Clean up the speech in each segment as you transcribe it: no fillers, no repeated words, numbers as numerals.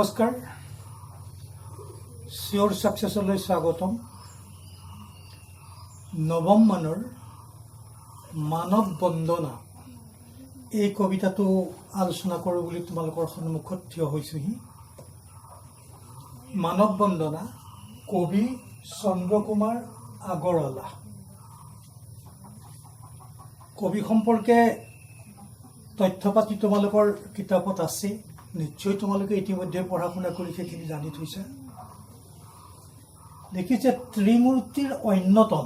নমস্কাৰ চিঅ'ৰ ছাকচেছলৈ স্বাগতম। নৱম মানৰ মানৱ বন্দনা এই কবিতাটো আলোচনা কৰোঁ বুলি তোমালোকৰ সন্মুখত থিয় হৈছোহি। মানৱ বন্দনা কবি চন্দ্ৰকুমাৰ আগৰৱালা। কবি সম্পৰ্কে তথ্য পাতি তোমালোকৰ কিতাপত আছে, নিশ্চয় তোমালোকে ইতিমধ্যে পঢ়া শুনা কৰি সেইখিনি জানি থৈছা। দেখিছে ত্ৰিমূৰ্তিৰ অন্যতম,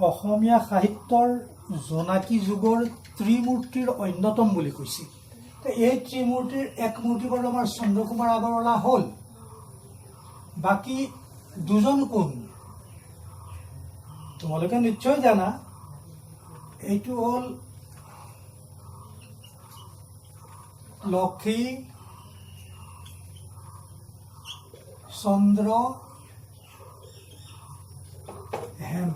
অসমীয়া সাহিত্যৰ জোনাকী যুগৰ ত্ৰিমূৰ্তিৰ অন্যতম বুলি কৈছে। এই ত্ৰিমূৰ্তিৰ এক মূৰ্তি বাৰু আমাৰ চন্দ্ৰকুমাৰ আগৰৱালা হ'ল। বাকী দুজন কোন তোমালোকে নিশ্চয় জানা। এইটো হ'ল লক্ষী চন্দ্ৰ হেম।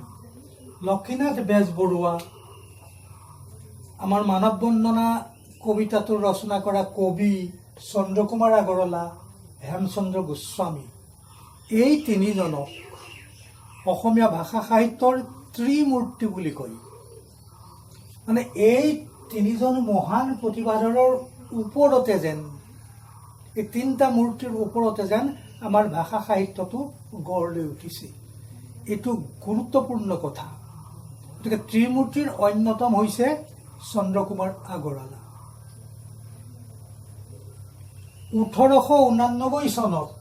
লক্ষীনাথ বেজবৰুৱা আমাৰ মানৱ বন্দনা কবিতাটো ৰচনা কৰা কবি চন্দ্ৰকুমাৰ আগৰৱালা, হেমচন্দ্ৰ গোস্বামী, এই তিনিজনক অসমীয়া ভাষা সাহিত্যৰ ত্ৰিমূৰ্তি বুলি কয়। মানে এই তিনিজন মহান প্ৰতিভাধৰৰ ওপৰতে যেন, এই তিনিটা মূৰ্তিৰ ওপৰতে যেন আমাৰ ভাষা সাহিত্যটো গঢ় লৈ উঠিছে। এইটো গুৰুত্বপূৰ্ণ কথা। গতিকে ত্ৰিমূৰ্তিৰ অন্যতম হৈছে চন্দ্ৰকুমাৰ আগৰৱালা। 1889 চনত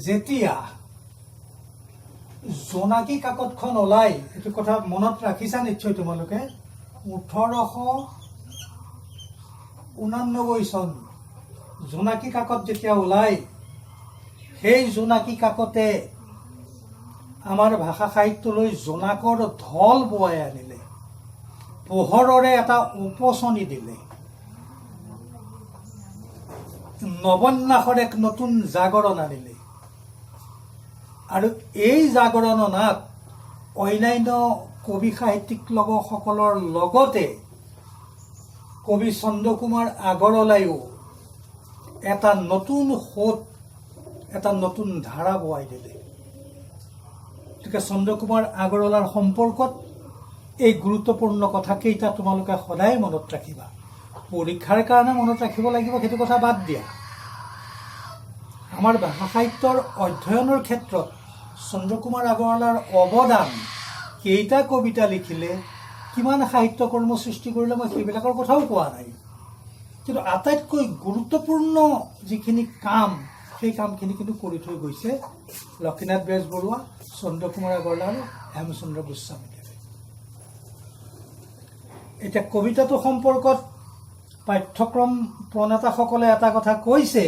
যেতিয়া জোনাকী কাকতখন ওলাই, এইটো কথা মনত ৰাখিছা নিশ্চয় তোমালোকে। 1889 চন জোনাকী কাকত যেতিয়া ওলাই, সেই জোনাকী কাকতে আমাৰ ভাষা সাহিত্যলৈ জোনাকৰ ঢল বোৱাই আনিলে, পোহৰৰে এটা উপচনি দিলে, নৱন্যাসৰ এক নতুন জাগৰণ আনিলে। আৰু এই জাগৰণত অন্যান্য কবি সাহিত্যিক সকলৰ লগতে কবি চন্দ্ৰকুমাৰ আগৰৱালাইও এটা নতুন সোঁত, এটা নতুন ধাৰা বোৱাই দিলে। গতিকে চন্দ্ৰকুমাৰ আগৰৱালাৰ সম্পৰ্কত এই গুৰুত্বপূৰ্ণ কথাকেইটা তোমালোকে সদায় মনত ৰাখিবা। পৰীক্ষাৰ কাৰণে মনত ৰাখিব লাগিব সেইটো কথা বাদ দিয়া। আমাৰ ভাষা সাহিত্যৰ অধ্যয়নৰ ক্ষেত্ৰত চন্দ্ৰকুমাৰ আগৰৱালাৰ অৱদান, কেইটা কবিতা লিখিলে, কিমান সাহিত্য কৰ্ম সৃষ্টি কৰিলে, মই সেইবিলাকৰ কথাও কোৱা নাই। কিন্তু আটাইতকৈ গুৰুত্বপূৰ্ণ যিখিনি কাম, সেই কামখিনি কিন্তু কৰি থৈ গৈছে লক্ষীনাথ বেজবৰুৱা, চন্দ্ৰকুমাৰ আগৰৱালা আৰু হেমচন্দ্ৰ গোস্বামীদেৱে। এতিয়া কবিতাটো সম্পৰ্কত পাঠ্যক্ৰম প্ৰণেতাসকলে এটা কথা কৈছে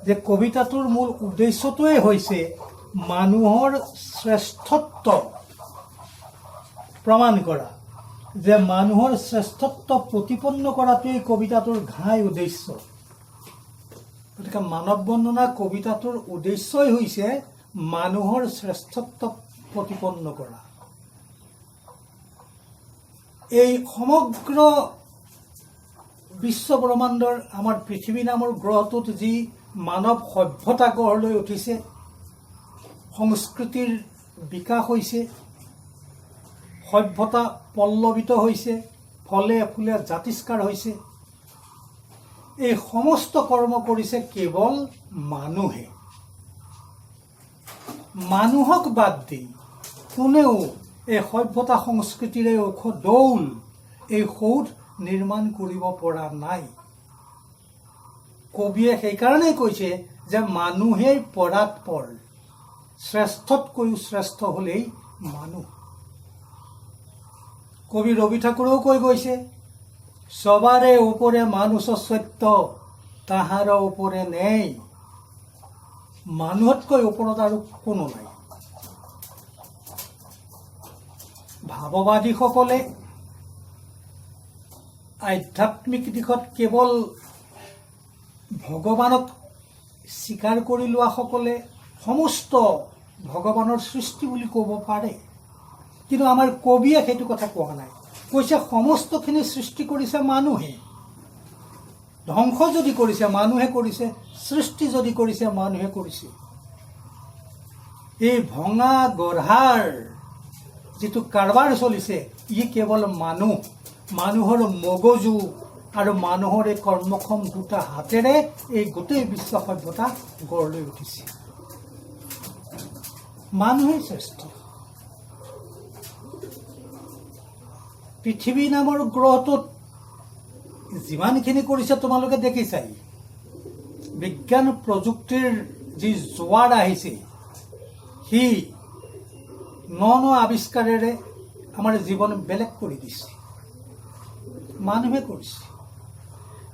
যে কবিতাটোৰ মূল উদ্দেশ্যটোৱে হৈছে মানুহৰ শ্ৰেষ্ঠত্ব প্ৰমাণ কৰা, যে মানুহৰ শ্ৰেষ্ঠত্ব প্ৰতিপন্ন কৰাটোৱেই কবিতাটোৰ ঘাই উদ্দেশ্য। গতিকে মানৱ বন্দনা কবিতাটোৰ উদ্দেশ্যই হৈছে মানুহৰ শ্ৰেষ্ঠত্ব প্ৰতিপন্ন কৰা। এই সমগ্ৰ বিশ্ব ব্ৰহ্মাণ্ডৰ আমাৰ পৃথিৱী নামৰ গ্ৰহটোত যি মানৱ সভ্যতা গঢ় লৈ উঠিছে, সংস্কৃতিৰ বিকাশ হৈছে, সভ্যতা পল্লৱিত হৈছে, ফলে ফুলে জাতিষ্কাৰ হৈছে, এই সমস্ত কৰ্ম কৰিছে কেৱল মানুহে। মানুহক বাদ দি কোনেও এই সভ্যতা সংস্কৃতিৰে ওখ দৌল, এই সৌধ নিৰ্মাণ কৰিব পৰা নাই। কবিয়ে সেইকাৰণেই কৈছে যে মানুহেই পৰাৎপৰ, শ্ৰেষ্ঠতকৈও শ্ৰেষ্ঠ হ'লেই মানুহ। কবি ৰবি ঠাকুৰেও কৈ গৈছে, সবাৰে ওপৰে মানুষ সত্য, তাহাৰ ওপৰে নেই। মানুহতকৈ ওপৰত আৰু কোনো নাই। ভাৱবাদীসকলে, আধ্যাত্মিক দিশত কেৱল ভগৱানক স্বীকাৰ কৰি লোৱাসকলে সমস্ত ভগৱানৰ সৃষ্টি বুলি ক'ব পাৰে। কিন্তু আমাৰ কবিয়ে সেইটো কথা কোৱা নাই। কৈছে সমস্তখিনি সৃষ্টি কৰিছে মানুহে। ধ্বংস যদি কৰিছে মানুহে কৰিছে, সৃষ্টি যদি কৰিছে মানুহে কৰিছে। এই ভঙা গঢ়াৰ যিটো কাৰবাৰ চলিছে, ই কেৱল মানুহৰ মগজু আৰু মানুহৰ এই কৰ্মক্ষম দুটা হাতেৰে এই গোটেই বিশ্ব সভ্যতা গঢ় লৈ উঠিছে। মানুহেই শ্ৰেষ্ঠ। পৃথিৱী নামৰ গ্ৰহটোত যিমানখিনি কৰিছে তোমালোকে দেখিছাই। বিজ্ঞান প্ৰযুক্তিৰ যি জোৱাৰ আহিছে, সি ন আৱিষ্কাৰেৰে আমাৰ জীৱন বেলেগ কৰি দিছে। মানুহে কৰিছে।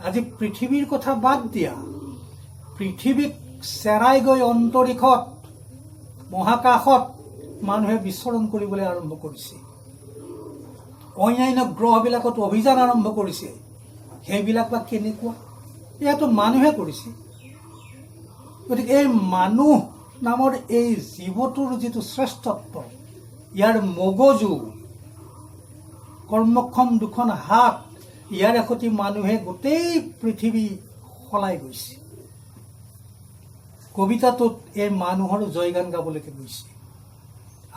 আজি পৃথিৱীৰ কথা বাদ দিয়া, পৃথিৱীক চেৰাই গৈ অন্তৰীক্ষত, মহাকাশত মানুহে বিচৰণ কৰিবলৈ আৰম্ভ কৰিছে। অন্যান্য গ্ৰহবিলাকত অভিযান আৰম্ভ কৰিছে। সেইবিলাক বা কেনেকুৱা? এয়াতো মানুহে কৰিছে। গতিকে এই মানুহ নামৰ এই জীৱটোৰ যিটো শ্ৰেষ্ঠত্ব, ইয়াৰ মগজু, কৰ্মক্ষম দুখন হাত, ইয়াৰে সৈতে মানুহে গোটেই পৃথিৱী সলাই গৈছে। কবিতাটোত এই মানুহৰ জয়গান গাবলৈকে গৈছে।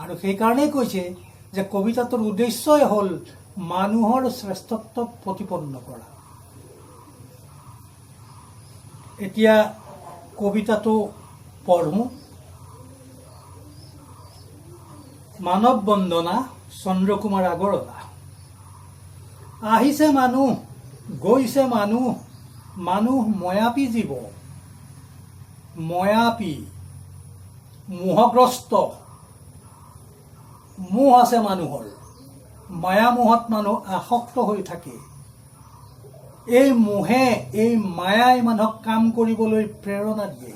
আৰু সেইকাৰণেই কৈছে যে কবিতাটোৰ উদ্দেশ্যই হ'ল মানুহৰ শ্ৰেষ্ঠত্ব প্ৰতিপন্ন কৰা। এতিয়া কবিতাটো পঢ়ো। মানৱ বন্দনা, চন্দ্ৰকুমাৰ আগৰৱালা। আহিছে মানুহ, গৈছে মানুহ, মানুহ ময়াপী জীৱ, ময়াপী, মোহগ্ৰস্ত। মোহ আছে মানুহৰ, মায়ামোহত মানুহ আসক্ত হৈ থাকে। এই মোহে, এই মায়াই মানুহক কাম কৰিবলৈ প্ৰেৰণা দিয়ে।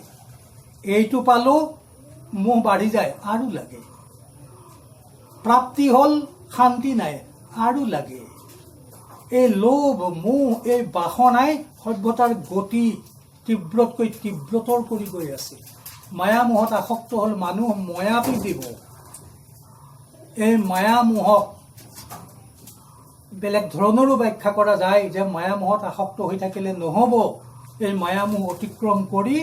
এইটো পালোঁ, মোহ বাঢ়ি যায়, আৰু লাগে। প্ৰাপ্তি হ'ল, শান্তি নাই, আৰু লাগে। এই লোভ, মোহ, এই বাসনাই সভ্যতাৰ গতি তীব্ৰতকৈ তীব্ৰতৰ কৰি গৈ আছে। মায়ামোহত আসক্ত হ'ল মানুহ ময়াপী জীৱ। এই মায়ামোহক বেলেগ ধৰণৰো ব্যাখ্যা কৰা যায় যে মায়ামোহত আসক্ত হৈ থাকিলে নহ'ব। এই মায়ামোহ অতিক্ৰম কৰি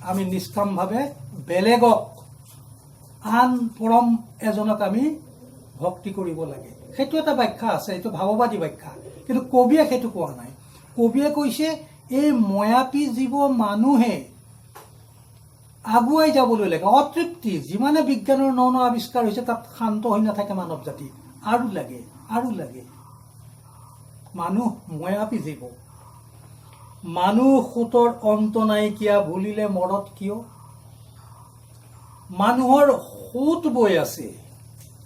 আমি নিষ্কামভাৱে বেলেগক, আন পৰম এজনক আমি ভক্তি কৰিব লাগে। সেইটো এটা ব্যাখ্যা আছে, এইটো ভাৱবাদী ব্যাখ্যা। কিন্তু কবিয়ে সেইটো কোৱা নাই। কবিয়ে কৈছে এই ময়াপী জীৱ মানুহে আগুৱাই যাবলৈ লাগে। অতৃপ্তি, যিমানে বিজ্ঞানৰ ন আৱিষ্কাৰ হৈছে তাত শান্ত হৈ নাথাকে মানৱ জাতি, আৰু লাগে, আৰু লাগে। মানুহ ময়াপী জীৱ। মানুহ সুতৰ অন্ত নাইকিয়া, ভুলিলে মৰত কিয়? মানুহৰ সুত বৈ আছে,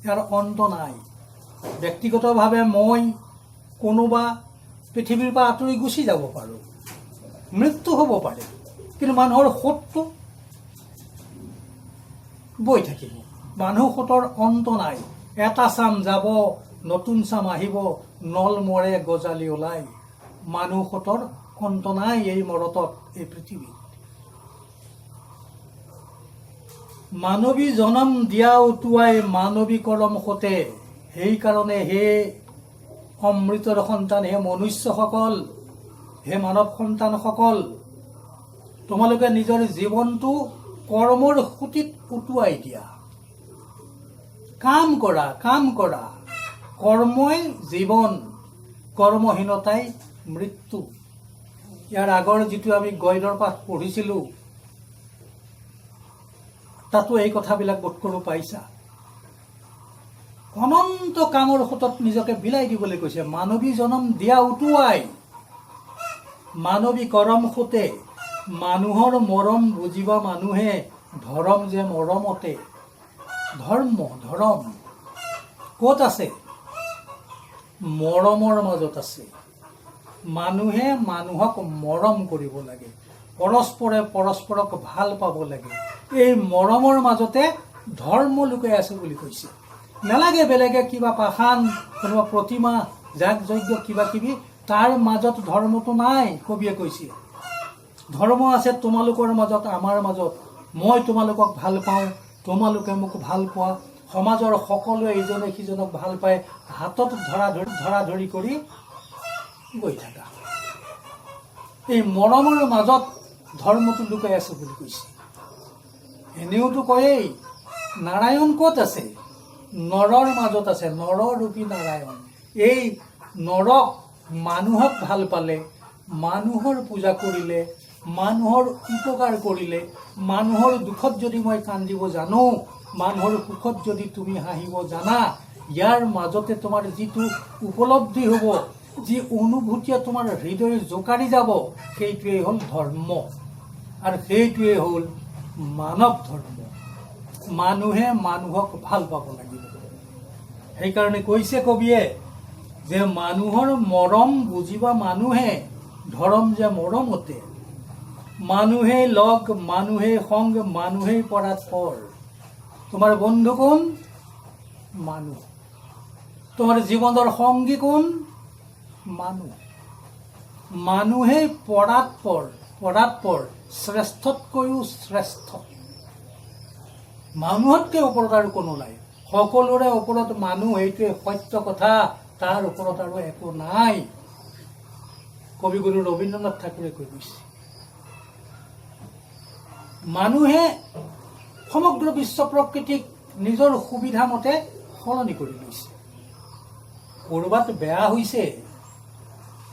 ইয়াৰ অন্ত নাই। ব্যক্তিগতভাৱে মই কোনোবা পৃথিৱীৰ পৰা আঁতৰি গুচি যাব পাৰোঁ, মৃত্যু হ'ব পাৰে, কিন্তু মানুহৰ সুতটো বৈ থাকিব। মানুহ সুতৰ অন্ত নাই। এটা চাম যাব, নতুন চাম আহিব, নল মৰে গজালি ওলাই। মানুহ সুতৰ অন্ত নাই এই মৰতত, এই পৃথিৱীত। মানৱী জনম দিয়া উটুৱাই মানৱী কলম সতে। সেইকাৰণে হে অমৃতৰ সন্তান, হে মনুষ্যসকল, হে মানৱ সন্তানসকল, তোমালোকে নিজৰ জীৱনটো কৰ্মৰ সুঁতিত উটুৱাই দিয়া। কাম কৰা, কাম কৰা। কৰ্মই জীৱন, কৰ্মহীনতাই মৃত্যু। ইয়াৰ আগৰ যিটো আমি গদ্যৰ পাঠ পঢ়িছিলোঁ, তাতো এই কথাবিলাক বোধ কৰোঁ পাইছা। অনন্ত কামৰ সোঁতত নিজকে বিলাই দিবলৈ কৈছে। মানৱী জনম দিয়া উটুৱাই মানৱী কৰম সোঁতে। মানুহৰ মৰম বুজিবা মানুহে, ধৰম যে মৰমতে। ধৰ্ম, ধৰম ক'ত আছে? মৰমৰ মাজত আছে। মানুহে মানুহক মৰম কৰিব লাগে, পৰস্পৰে পৰস্পৰক ভাল পাব লাগে। এই মৰমৰ মাজতে ধৰ্ম লুকাই আছে বুলি কৈছে। নালাগে বেলেগে কিবা পাষাণ, কোনোবা প্ৰতিমা, যাগ যজ্ঞ কিবা কিবি, তাৰ মাজত ধৰ্মটো নাই। কবিয়ে কৈছে ধৰ্ম আছে তোমালোকৰ মাজত, আমাৰ মাজত। মই তোমালোকক ভাল পাওঁ, তোমালোকে মোক ভাল পোৱা। সমাজৰ সকলোৱে ইজনে সিজনক ভাল পায়, হাতত ধৰা ধৰি কৰি গৈ থাকা। এই মৰমৰ মাজত ধৰ্মটো লুকাই আছে বুলি কৈছে। এনেওতো কয়েই নাৰায়ণ ক'ত আছে? নৰৰ মাজত আছে, নৰৰূপী নাৰায়ণ। এই নৰক মানুহক ভাল পালে, মানুহৰ পূজা কৰিলে, মানুহৰ উপকাৰ কৰিলে, মানুহৰ দুখত যদি মই কান্দিব জানো, মানুহৰ সুখত যদি তুমি হাঁহিব জানা, ইয়াৰ মাজতে তোমাৰ যিটো উপলব্ধি হ'ব, যি অনুভূতিয়ে তোমাৰ হৃদয় জোকাৰি যাব, সেইটোৱেই হ'ল ধৰ্ম। আৰু সেইটোৱেই হ'ল মানৱ ধৰ্ম। মানুহে মানুহক ভাল পাব লাগিব। সেইকাৰণে কৈছে কবিয়ে যে মানুহৰ মৰম বুজিবা মানুহে, ধৰম যে মৰমতে। মানুহেই লগ, মানুহেই সংগ, মানুহেই পৰাত পৰ। তোমাৰ বন্ধু কোন? মানুহ। তোমাৰ জীৱনৰ সংগী কোন? মানুহ। মানুহেই পৰাত পৰ, পৰাত পৰ, শ্ৰেষ্ঠতকৈও শ্ৰেষ্ঠ। মানুহতকৈ ওপৰত আৰু কোনো নাই। সকলোৰে ওপৰত মানুহ, এইটোৱে সত্য কথা। তাৰ ওপৰত আৰু একো নাই। কবিগুৰু ৰবীন্দ্ৰনাথ ঠাকুৰে কৈ গৈছে। মানুহে সমগ্ৰ বিশ্ব প্ৰকৃতিক নিজৰ সুবিধা মতে সলনি কৰি লৈছে। ক'ৰবাত বেয়া হৈছে,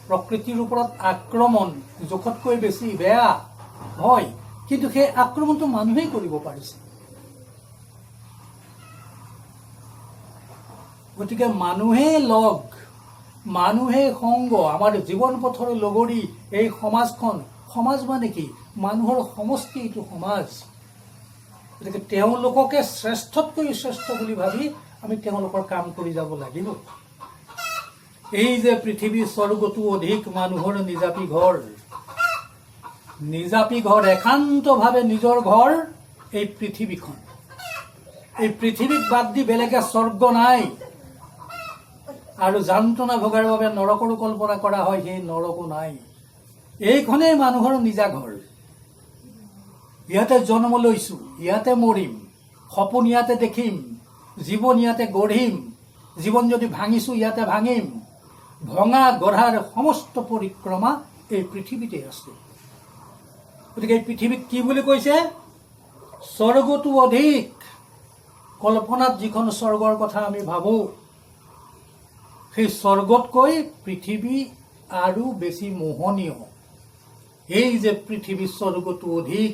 প্ৰকৃতিৰ ওপৰত আক্ৰমণ জোখতকৈ বেছি বেয়া হয়, কিন্তু সেই আক্ৰমণটো মানুহেই কৰিব পাৰিছে। গতিকে মানুহেই লগ, মানুহেই সংগ, আমাৰ জীৱন পথৰ লগৰী এই সমাজখন। সমাজ মানে কি? মানুহৰ সমষ্টি এইটো সমাজ। গতিকে তেওঁলোককে শ্ৰেষ্ঠতকৈ শ্ৰেষ্ঠ বুলি ভাবি আমি তেওঁলোকৰ কাম কৰি যাব লাগিব। এই যে পৃথিৱী স্বৰ্গতো অধিক মানুহৰ নিজাপি ঘৰ, নিজাপি ঘৰ, একান্তভাৱে নিজৰ ঘৰ এই পৃথিৱীখন। এই পৃথিৱীক বাদ দি বেলেগে স্বৰ্গ নাই। আৰু যান্ত্ৰণা ভোগাৰ বাবে নৰকৰো কল্পনা কৰা হয়, সেই নৰকো নাই। এইখনেই মানুহৰ নিজা ঘৰ। ইয়াতে জন্ম লৈছো, ইয়াতে মৰিম, সপোন ইয়াতে দেখিম, জীৱন ইয়াতে গঢ়িম, জীৱন যদি ভাঙিছো ইয়াতে ভাঙিম। ভঙা গঢ়াৰ সমস্ত পৰিক্ৰমা এই পৃথিৱীতে আছে। গতিকে এই পৃথিৱীক কি বুলি কৈছে? স্বৰ্গতো অধিক। কল্পনাত যিখন স্বৰ্গৰ কথা আমি ভাবোঁ, সেই স্বৰ্গতকৈ পৃথিৱী আৰু বেছি মোহনীয়। এই যে পৃথিৱী স্বৰ্গতো অধিক,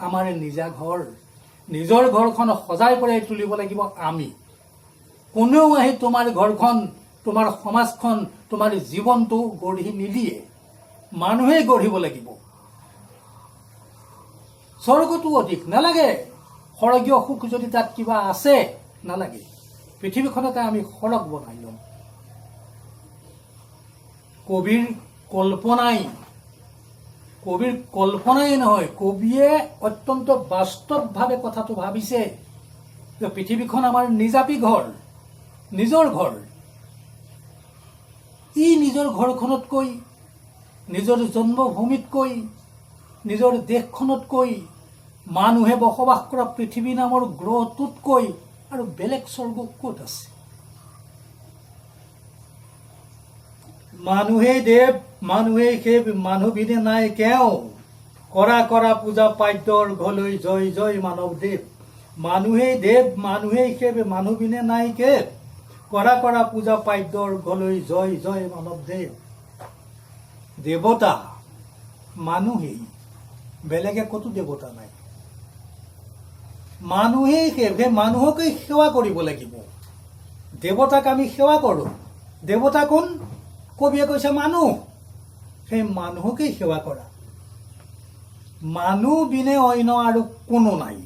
আমাৰ নিজা ঘৰ। নিজৰ ঘৰখন সজাই পৰাই তুলিব লাগিব আমি। কোনেও আহি তোমাৰ ঘৰখন, তোমাৰ সমাজখন, তোমাৰ জীৱনটো গঢ়ি নিদিয়ে, মানুহেই গঢ়িব লাগিব। স্বৰ্গতো অধিক নালাগে। স্বৰ্গীয় সুখ যদি তাত কিবা আছে, নালাগে। পৃথিৱীখনতে আমি সৰগ বনাই লওঁ। কবিৰ কল্পনাই নহয়, কবিয়ে অত্যন্ত বাস্তৱভাৱে কথাটো ভাবিছে যে পৃথিৱীখন আমাৰ নিজাপি ঘৰ, নিজৰ ঘৰ। ই নিজৰ ঘৰখনতকৈ, নিজৰ জন্মভূমিতকৈ, নিজৰ দেশখনতকৈ, মানুহে বসবাস কৰা পৃথিৱী নামৰ গ্ৰহটোতকৈ আৰু বেলেগ স্বৰ্গ ক'ত আছে? মানুহেই দেৱ, মানুহেই সেৱ, মানুহ বিনে নাই কেও। কৰা কৰা পূজা পাদ্যৰ ঘলৈ জয় জয় মানৱ দেৱ। মানুহেই দেৱ, মানুহেই সেৱ, মানুহ বিনে নাই কেৱ। কৰা কৰা পূজা পাদ্যৰ ঘলৈ জয় জয় মানৱ দেৱ। দেৱতা মানুহেই, বেলেগে ক'তো দেৱতা নাই। মানুহেই সেই মানুহকেই সেৱা কৰিব লাগিব। দেৱতাক আমি সেৱা কৰোঁ। দেৱতা কোন? কবিয়ে কৈছে মানুহ। সেই মানুহকেই সেৱা কৰা। মানুহ বিনে অন্য আৰু কোনো নাই।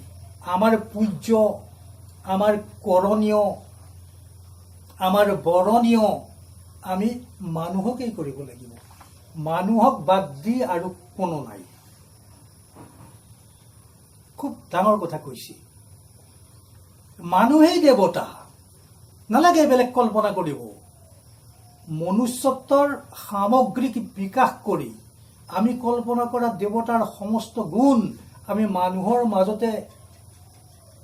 আমাৰ পূজ্য, আমাৰ কৰণীয়, আমাৰ বৰণীয় আমি মানুহকেই কৰিব লাগিব। মানুহক বাদ দি আৰু কোনো নাই। খুব ডাঙৰ কথা কৈছে। মানুহেই দেৱতা, নালাগে বেলেগ কল্পনা কৰিব। মনুষ্যত্বৰ সামগ্ৰিক বিকাশ কৰি আমি কল্পনা কৰা দেৱতাৰ সমস্ত গুণ আমি মানুহৰ মাজতে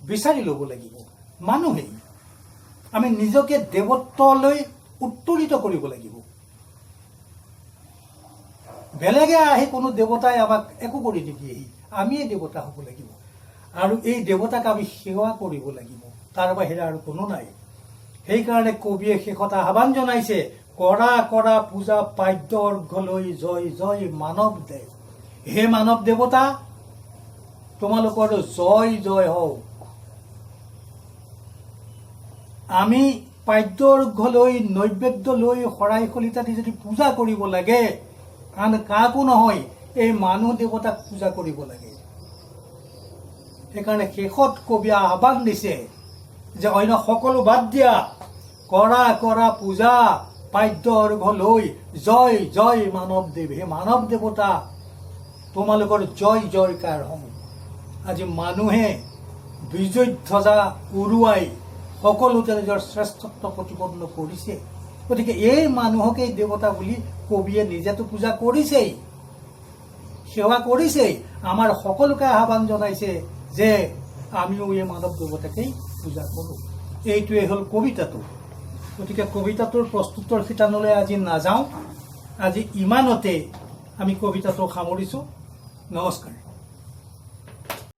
বিচাৰি ল'ব লাগিব। মানুহেই আমি নিজকে দেৱত্বলৈ উত্তোলিত কৰিব লাগিব। বেলেগে আহি কোনো দেৱতাই আমাক একো কৰি নিদিয়েহি, আমিয়ে দেৱতা হ'ব লাগিব আৰু এই দেৱতাক আমি সেৱা কৰিব লাগিব, তাৰ বাহিৰে আৰু কোনো নাই। সেইকাৰণে কবিয়ে শেষত আহ্বান জনাইছে, কৰা কৰা পূজা পাদ্য অৰ্ঘ্যলৈ জয় জয় মানৱ দেৱ। হে মানৱ দেৱতা, তোমালোকৰ জয় জয় হওক। আমি পাদ্য অৰ্ঘ্য লৈ নৈবেদ্য লৈ শৰাই শলিতা দি যদি পূজা কৰিব লাগে, আন কাকো নহয়, এই মানুহ দেৱতাক পূজা কৰিব লাগে। সেইকাৰণে শেষত কবিয়ে আহ্বান দিছে যে অন্য সকলো বাদ দিয়া, কৰা কৰা পূজা পাদ্য অৰ্ঘ্য লৈ জয় জয় মানৱ দেৱ। হে মানৱ দেৱতা, তোমালোকৰ জয় জয়কাৰ হওঁ। আজি মানুহে বিজয় ধ্বজা উৰুৱাই সকলোতে নিজৰ শ্ৰেষ্ঠত্ব প্ৰতিপন্ন কৰিছে। গতিকে এই মানুহকেই দেৱতা বুলি কবিয়ে নিজেতো পূজা কৰিছেই, সেৱা কৰিছেই। আমাৰ সকলোকে আহ্বান জনাইছে যে আমিও এই মানৱ দেৱতাকেই পূজা কৰোঁ। এইটোৱে হ'ল কবিতাটো। গতিকে কবিতাটোৰ প্ৰস্তুতৰ শিতানলৈ আজি নাযাওঁ। আজি ইমানতে আমি কবিতাটো সামৰিছোঁ। নমস্কাৰ।